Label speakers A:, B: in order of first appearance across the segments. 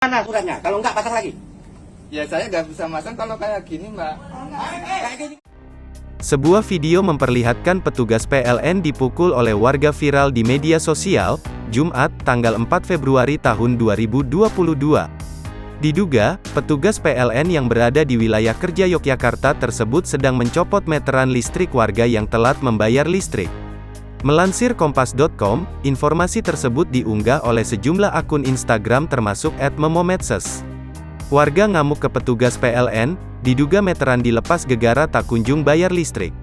A: Mana suratnya? Kalau enggak pasang lagi.
B: Ya saya nggak bisa masang kalau kayak gini, Mbak.
A: Kayak gini.
C: Sebuah video memperlihatkan petugas PLN dipukul oleh warga viral di media sosial, Jumat, tanggal 4 Februari tahun 2022. Diduga, petugas PLN yang berada di wilayah kerja Yogyakarta tersebut sedang mencopot meteran listrik warga yang telat membayar listrik. Melansir Kompas.com, informasi tersebut diunggah oleh sejumlah akun Instagram termasuk @memomedsos. Warga ngamuk ke petugas PLN, diduga meteran dilepas gegara tak kunjung bayar listrik.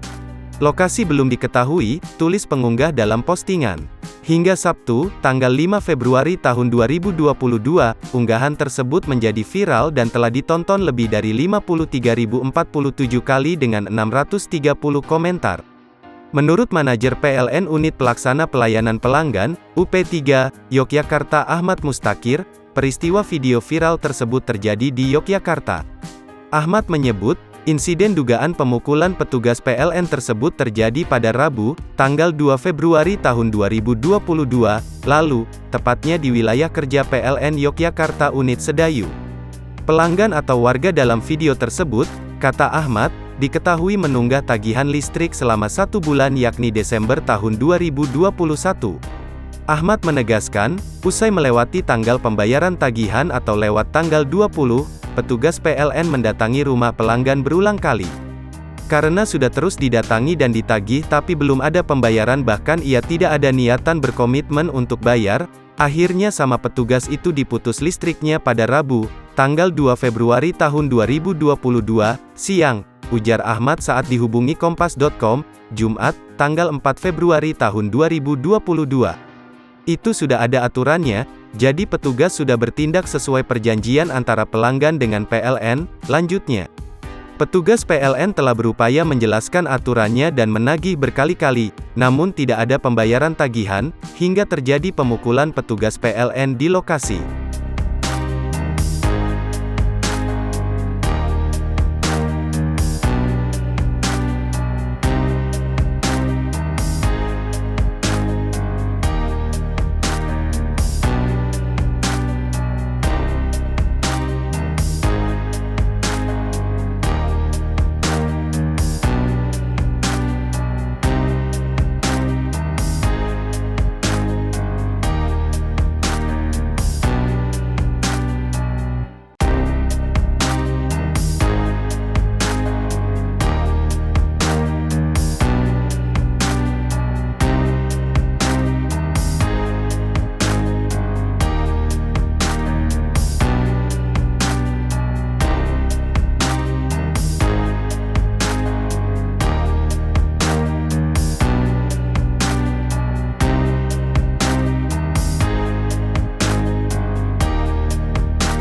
C: Lokasi belum diketahui, tulis pengunggah dalam postingan. Hingga Sabtu, tanggal 5 Februari tahun 2022, unggahan tersebut menjadi viral dan telah ditonton lebih dari 53.047 kali dengan 630 komentar. Menurut manajer PLN Unit Pelaksana Pelayanan Pelanggan, UP3, Yogyakarta Ahmad Mustakir, peristiwa video viral tersebut terjadi di Yogyakarta. Ahmad menyebut, insiden dugaan pemukulan petugas PLN tersebut terjadi pada Rabu, tanggal 2 Februari tahun 2022, lalu, tepatnya di wilayah kerja PLN Yogyakarta Unit Sedayu. Pelanggan atau warga dalam video tersebut, kata Ahmad, diketahui menunggah tagihan listrik selama 1 bulan yakni Desember tahun 2021. Ahmad menegaskan, usai melewati tanggal pembayaran tagihan atau lewat tanggal 20, petugas PLN mendatangi rumah pelanggan berulang kali. Karena sudah terus didatangi dan ditagih tapi belum ada pembayaran bahkan ia tidak ada niatan berkomitmen untuk bayar, akhirnya sama petugas itu diputus listriknya pada Rabu, tanggal 2 Februari tahun 2022, siang, ujar Ahmad saat dihubungi Kompas.com, Jumat, tanggal 4 Februari tahun 2022. Itu sudah ada aturannya, jadi petugas sudah bertindak sesuai perjanjian antara pelanggan dengan PLN, lanjutnya. Petugas PLN telah berupaya menjelaskan aturannya dan menagih berkali-kali, namun tidak ada pembayaran tagihan, hingga terjadi pemukulan petugas PLN di lokasi.